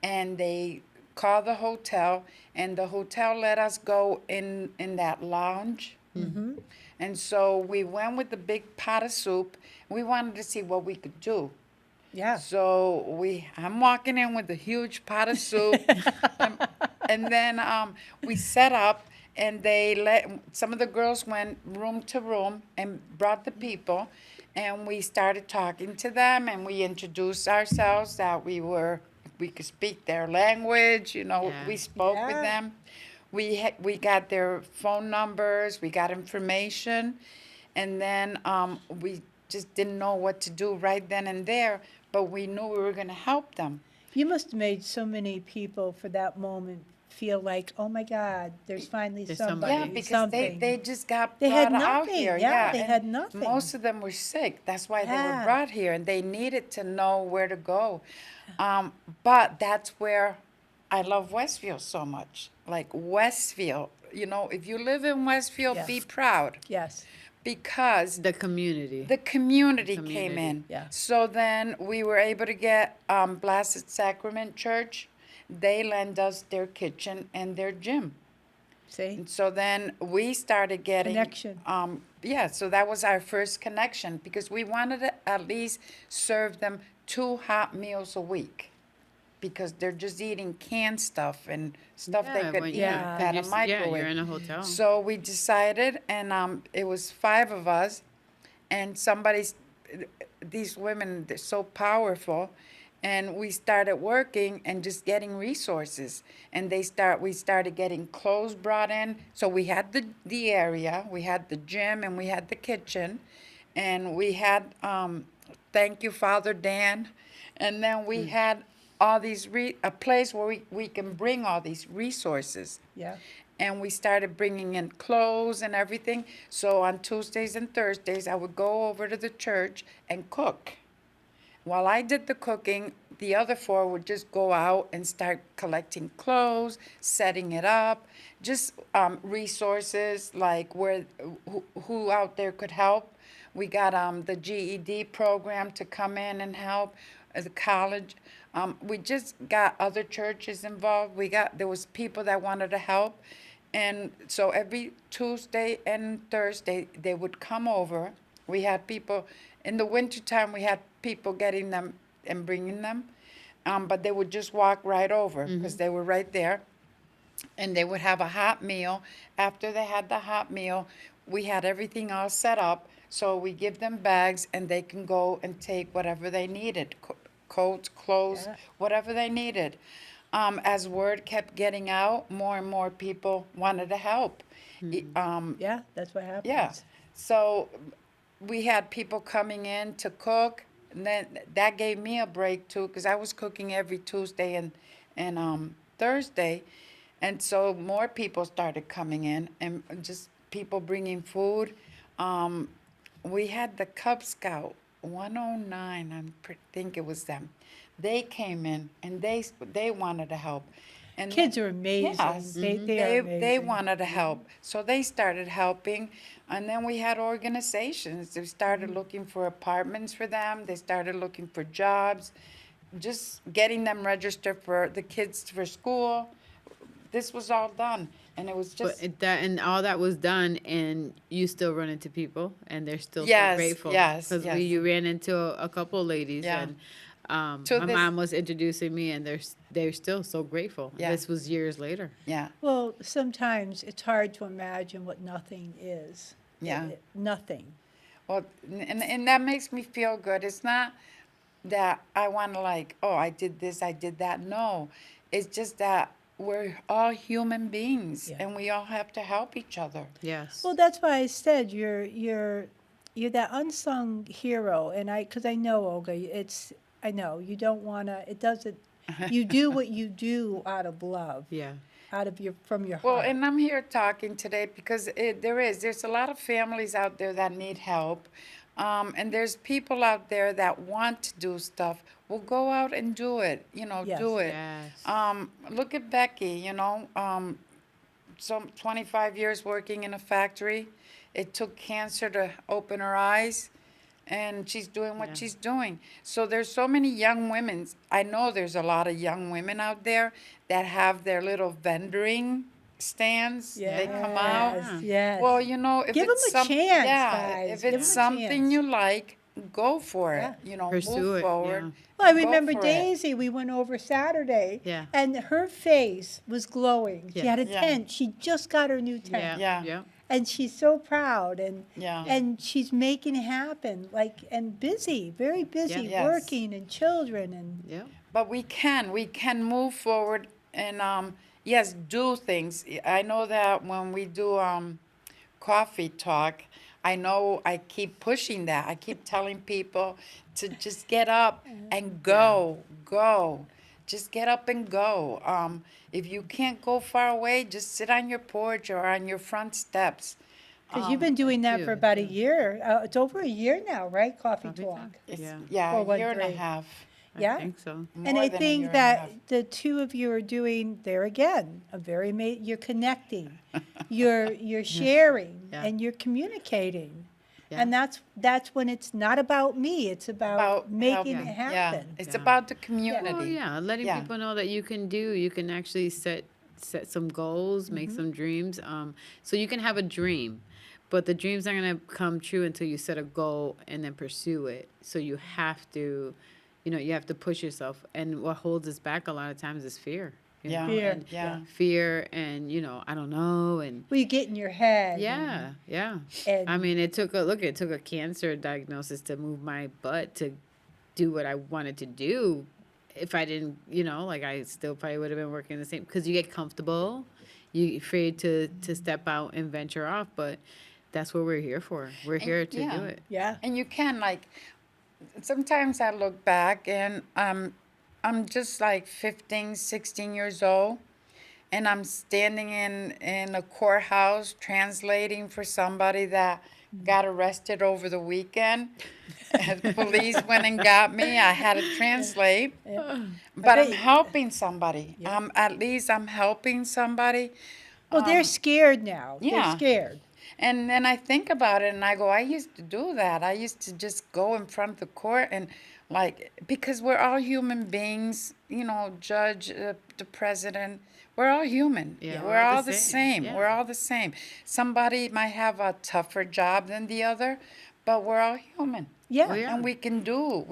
And they called the hotel, and the hotel let us go in that lounge. And so we went with the big pot of soup. We wanted to see what we could do. Yeah. So I'm walking in with a huge pot of soup, and then we set up, and some of the girls went room to room and brought the people, and we started talking to them, and we introduced ourselves that we could speak their language, Yeah. we spoke with Yeah. them. We got their phone numbers, we got information, and then we just didn't know what to do right then and there, but we knew we were going to help them. You must have made so many people for that moment feel like, oh my God, there's finally There's somebody. somebody. Yeah, because something. they just got They had brought out nothing. here. Yeah, they and had nothing. Most of them were sick. That's why they Yeah. were brought here, and they needed to know where to go. But that's where I love Westfield so much. Like Westfield, if you live in Westfield, Yes. be proud, Yes. because The community. the community came Community, in. yeah. So then we were able to get Blessed Sacrament Church. They lend us their kitchen and their gym. See? And so then we started getting Connection. Yeah, so that was our first connection, because we wanted to at least serve them 2 hot meals a week, because they're just eating canned stuff and stuff they Yeah, could when- eat yeah, at a Yeah, microwave. you're in a hotel. So we decided, and it was 5 of us, and these women, they're so powerful, and we started working and just getting resources, and we started getting clothes brought in. So we had the area, we had the gym, and we had the kitchen, and we had thank you, Father Dan, and then we had all these a place where we can bring all these resources. Yeah. And we started bringing in clothes and everything. So on Tuesdays and Thursdays, I would go over to the church and cook. While I did the cooking, the other four would just go out and start collecting clothes, setting it up, just resources like who out there could help. We got the GED program to come in and help, the college. We just got other churches involved. There was people that wanted to help. And so every Tuesday and Thursday, they would come over. We had people, in the wintertime, we had people getting them and bringing them. But they would just walk right over because they were right there. And they would have a hot meal. After they had the hot meal, we had everything all set up. So we give them bags and they can go and take whatever they needed, coats, clothes, whatever they needed. As word kept getting out, more and more people wanted to help. Yeah, that's what happens. Yeah. So we had people coming in to cook, and then that gave me a break too, because I was cooking every Tuesday and Thursday, and so more people started coming in, and just people bringing food. We had the Cub Scout 109, think it was them. They came in and they wanted to help. And Kids are amazing. Yes, They are they amazing. wanted to help. So they started helping. And then we had organizations. They started looking for apartments for them. They started looking for jobs, just getting them registered for the kids for school. This was all done. And it was just. And all that was done, and you still run into people, and they're still Yes, so grateful. yes, Because yes. you ran into a couple of ladies, Yeah. and To my this- mom was introducing me, and they're still so grateful. Yeah. This was years later. Yeah. Well, sometimes it's hard to imagine what nothing is. Yeah. Nothing. Well, and that makes me feel good. It's not that I want to I did this, I did that. No, it's just that we're all human beings, Yeah. and we all have to help each other. Yes. Well, that's why I said you're that unsung hero, and because I know, Olga, I know you don't want to. It doesn't. You do what you do out of love, Yeah. from your Well, heart. and I'm here talking today because there's a lot of families out there that need help, and there's people out there that want to do stuff. Well, go out and do it. Yes. Do it. Yes. Look at Becky. Some 25 years working in a factory. It took cancer to open her eyes, and she's doing what she's doing. So there's so many young women. I know there's a lot of young women out there that have their little vendoring stands. They come out. Yes. Well, if Give 'em it's a chance, yeah, guys. if Give 'em it's a something chance. you like, go for it. Pursue move it, forward. yeah. Well, I Go remember for it. Daisy. We went over Saturday, Yeah. and her face was glowing. She Yeah. had a Yeah. tent. She just got her new tent, Yeah. Yeah. Yeah. and she's so proud, and Yeah. and she's making it happen. And busy, very busy, Yeah. Yes. working and children and Yeah. But we can move forward and yes, do things. I know that when we do coffee talk, I know I keep pushing that. I keep telling people to just get up and go. Just get up and go. If you can't go far away, just sit on your porch or on your front steps. because you've been doing that too, for about a year. It's over a year now, right? Coffee Coffee Talk. Talk. It's, Yeah. yeah, a year and a 413. half. Yeah. I think so. And More I than a year think and a that half. the two of you are doing there again a very you're connecting, you're sharing, Yeah. and you're communicating, Yeah. and that's when it's not about me. It's about making helping. it Yeah, happen. it's Yeah. about the community. Oh yeah, letting Yeah. people know that you can actually set some goals, make some dreams. So you can have a dream, but the dream's not gonna come true until you set a goal and then pursue it. So you have to, you have to push yourself. And what holds us back a lot of times is fear. you Yeah. know, Fear, and yeah. fear, and I don't know, and Well, you get in your head. yeah. And I mean, it took a cancer diagnosis to move my butt to do what I wanted to do. If I didn't, I still probably would have been working the same, because you get comfortable, you're afraid to step out and venture off, but that's what we're here for. We're here to yeah. do it. yeah. And you can sometimes I look back and I'm just like 15, 16 years old, and I'm standing in a courthouse translating for somebody that got arrested over the weekend. The police went and got me. I had to translate, but I'm helping somebody. At least I'm helping somebody. Well, they're scared now. They're yeah. scared. And then I think about it and I go, I used to do that. I used to just go in front of the court and because we're all human beings, judge, the president, we're all human. Yeah, we're all the same. Yeah. We're all the same. Somebody might have a tougher job than the other, but we're all human. Yeah. Oh, yeah. And we can do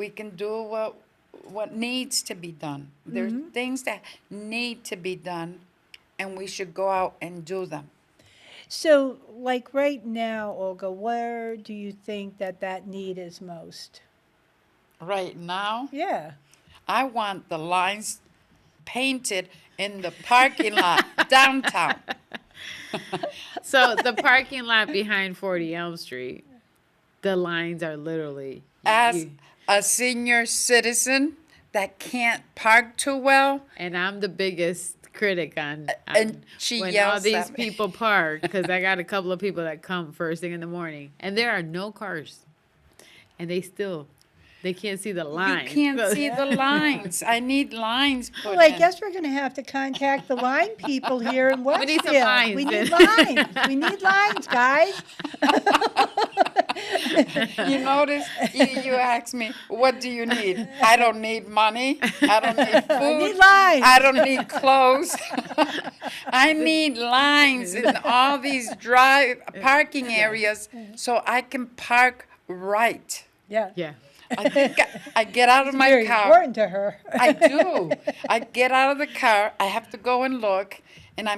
what needs to be done. There's things that need to be done, and we should go out and do them. So, like right now, Olga, where do you think that need is most? Right now, Yeah. I want the lines painted in the parking lot downtown. So the parking lot behind 40 Elm Street, the lines are literally. As a senior citizen that can't park too well, And I'm the biggest critic on and she when all yells these at me. people park, because I got a couple of people that come first thing in the morning, and there are no cars, and they can't see the You line. can't see the lines. I need lines put Well, I in. guess we're going to have to contact the line people here in Westfield. need some lines We then. need lines. We need lines, guys. You notice, you ask me, what do you need? I don't need money. I don't need food. I need lines. I don't need clothes. I need lines in all these parking areas so I can park right. Yeah. Yeah. I think I get out of my Very car. important to her. I do. I get out of the car. I have to go and look, and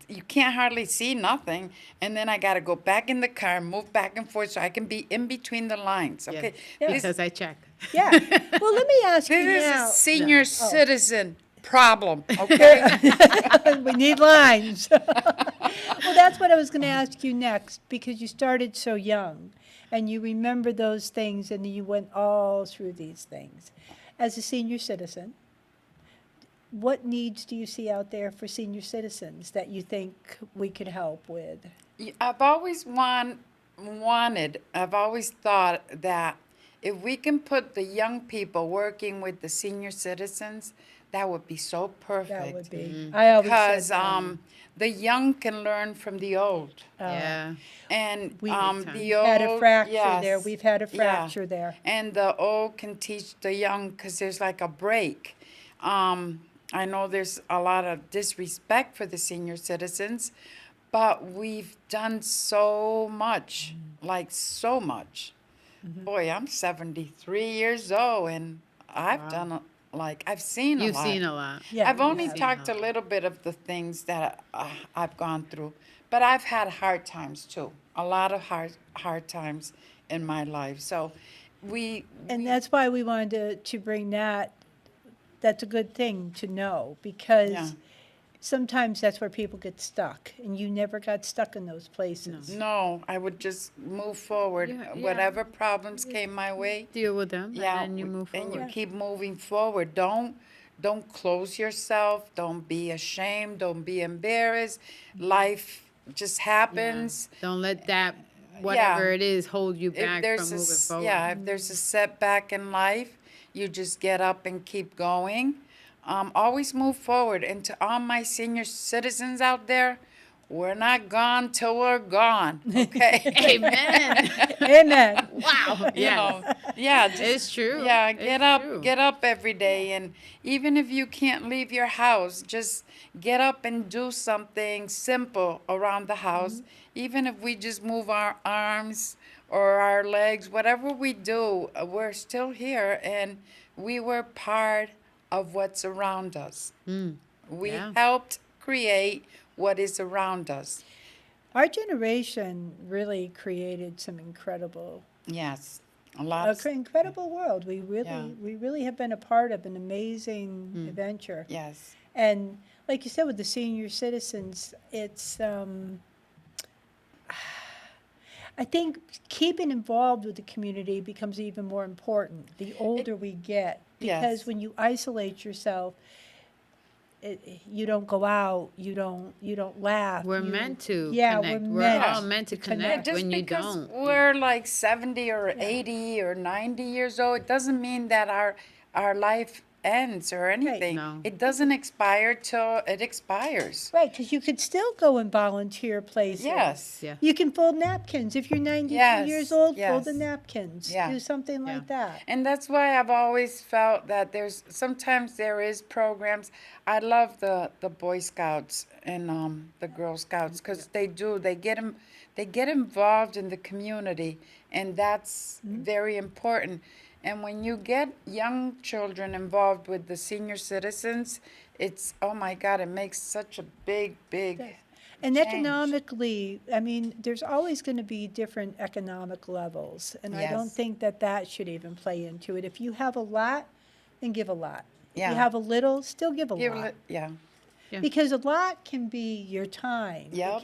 you can't hardly see nothing. And then I got to go back in the car and move back and forth so I can be in between the lines. Okay. Yeah. This, Because I check. Yeah. Well, let me ask you this is now. a senior citizen problem. Okay. We need lines. Well, that's what I was going to ask you next, because you started so young and you remember those things and you went all through these things. As a senior citizen, what needs do you see out there for senior citizens that you think we could help with? I've always I've always thought that if we can put the young people working with the senior citizens, that would be so perfect. That would be. I always Because said that. the young can learn from the old. Yeah. And We the old had a fracture there. yes, We've had a yeah. fracture there. And the old can teach the young because there's like a break. I know there's a lot of disrespect for the senior citizens, but we've done so much, like so much. Boy, I'm 73 years old, and I've done I've seen a You've lot. seen a lot. Yeah, I've we only have. talked a little bit of the things that I've gone through, but I've had hard times too. A lot of hard times in my life. So And that's why we wanted to bring that. That's a good thing to know, because Yeah. sometimes that's where people get stuck, and you never got stuck in those places. no, I would just move forward. Yeah. Whatever problems came my way, Deal with them, yeah, and you move and forward. you keep moving forward. Don't close yourself. Don't be ashamed. Don't be embarrassed. Life just happens. Don't let that, whatever Yeah. it is, hold you If back from there's moving forward. yeah, if there's a setback in life, you just get up and keep going. Always move forward. And to all my senior citizens out there, we're not gone till we're gone. Okay. Amen. Amen. Wow. You Yes. know, yeah, just, It's true. yeah, It's true. get up every day, and even if you can't leave your house, just get up and do something simple around the house. Even if we just move our arms or our legs, whatever we do, we're still here, and we were part of what's around us. We yeah. helped create what is around us. Our generation really created some incredible, Yes, a lot of incredible world. We Yeah. really have been a part of an amazing adventure. yes. And like you said, with the senior citizens, it's I think keeping involved with the community becomes even more important the older we get. Because Yes. when you isolate yourself, you don't go out, you don't laugh. We're you- meant to Yeah, connect. we're We're meant all meant to connect. Just When you because don't, we're like 70 or 80 or 90 years old, it doesn't mean that our life ends or anything. No. It doesn't expire till it expires. Right, because you could still go and volunteer places. Yes. yeah. You can fold napkins. If you're 92 Yes, years old, fold the yes. napkins. Yeah. Do something Yeah. like that. And that's why I've always felt that sometimes there is programs. I love the Boy Scouts and the Girl Scouts because they get involved in the community, and that's very important. And when you get young children involved with the senior citizens, it's, oh my God, it makes such a big And change. economically, I mean, there's always going to be different economic levels. And I don't Yes. think that should even play into it. If you have a lot, then give a lot. If Yeah. you have a little, still give a lot. Yeah. Yeah. Because a lot can be your time. Yep. It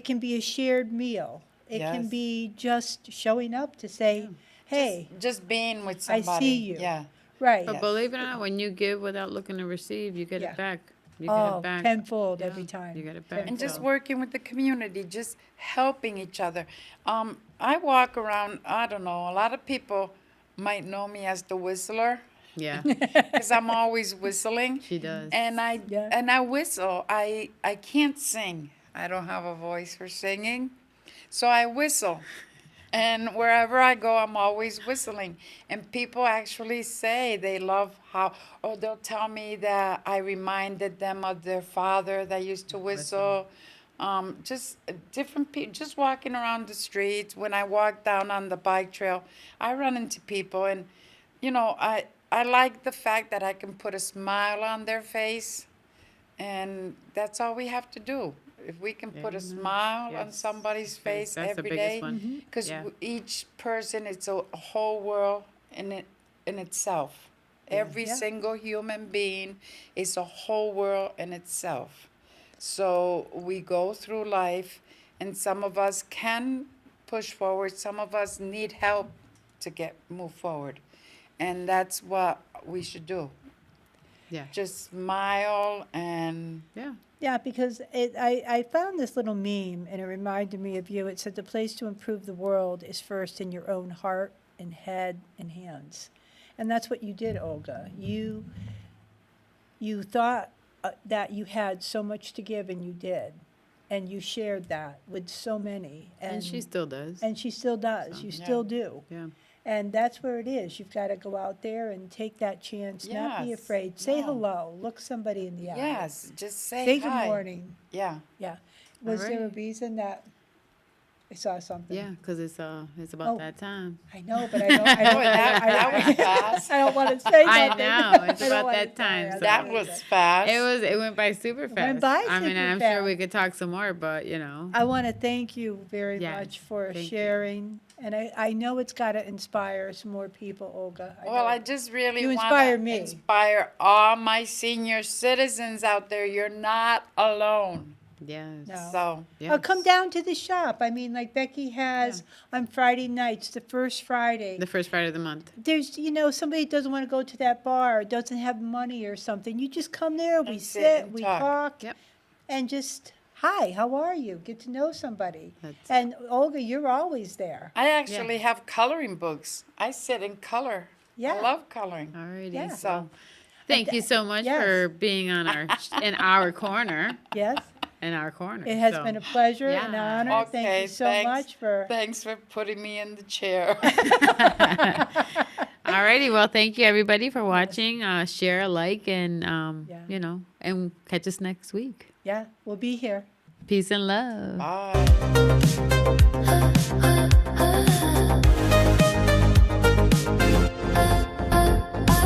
can be a shared meal. It can Yes. be just showing up to say, hey, Just being with I somebody. see you. Yeah. right. But believe it or not, when you give without looking to receive, you get Yeah. it back. You get Oh, it back. tenfold Yeah, every time. You get it back. And just So, working with the community, just helping each other. I walk around, I don't know, a lot of people might know me as the whistler yeah, because I'm always whistling. she does. And Yeah. I whistle. I can't sing. I don't have a voice for singing. So I whistle. And wherever I go, I'm always whistling. And people actually say they love or they'll tell me that I reminded them of their father that used to whistle. Just different people, just walking around the streets. When I walk down on the bike trail, I run into people. And, you know, I like the fact that I can put a smile on their face. And that's all we have to do. If we can put a smile on Yes. somebody's face That's the every biggest day, one. because Yeah. each person is a whole world in itself. Every Yeah. single human being is a whole world in itself. So we go through life, and some of us can push forward. Some of us need help to move forward, and that's what we should do. Yeah. Just smile and Yeah. Yeah, because I found this little meme and it reminded me of you. It said the place to improve the world is first in your own heart and head and hands. And that's what you did, Olga. You thought that you had so much to give, and you did. And you shared that with so many. And she still does. And she still does. You Yeah. still do. Yeah. And that's where it is. You've got to go out there and take that chance, not be Yes, afraid. Say no. hello. Look somebody in the eye. yes, just say Say hi. good morning. Yeah. Yeah. Was there a Alright. reason that I saw something? Yeah, because it's about Oh. that time. I know, but I don't. I don't, That was fast. I don't want to say I nothing. know, it's I don't about wanna that say time, it. so- That was fast. It went by super fast. went by I mean, super I'm fast. sure we could talk some more, but you know. I want to thank you very Yes, much for thank you. sharing. And I know it's got to inspire some more people, Olga. Well, know. I just really You want inspire to me. inspire all my senior citizens out there. You're not alone. Yes. No. So, Oh, come down to the shop. I mean, like Becky has on Friday nights, the first Friday. The first Friday of the month. There's, somebody doesn't want to go to that bar, doesn't have money or something. You just come there, we And sit sit, and we talk. talk, Yep. and just, hi, how are you? Get to know somebody. That's- And Olga, you're always there. I actually have coloring books. I sit and color. Yeah. I love coloring. Alrighty. Yeah. So, Thank you so much Yes. for being on in our corner. Yes, In our corner. it has so. been a pleasure and Yeah. honor. Thank Okay, you so thanks. much for. thanks for putting me in the chair. Alrighty. Well, thank you everybody for watching. Share, like, and Yeah. and catch us next week. Yeah, we'll be here. Peace and love. Bye.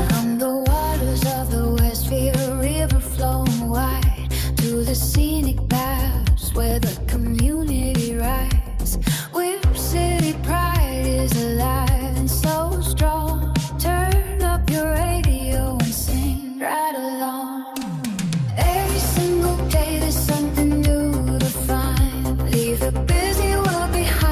From the waters of the Westfield River flowing wide to the scenic paths where the community rides, where city pride is alive and so strong. Turn up your radio and sing right along. Every single day there's something new to find. Leave the busy world behind.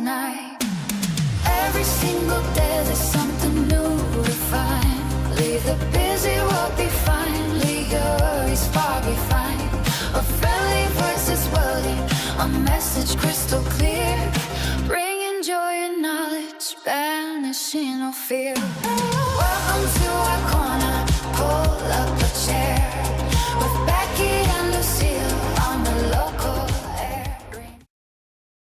night. Every single day there's something new to find. Leave the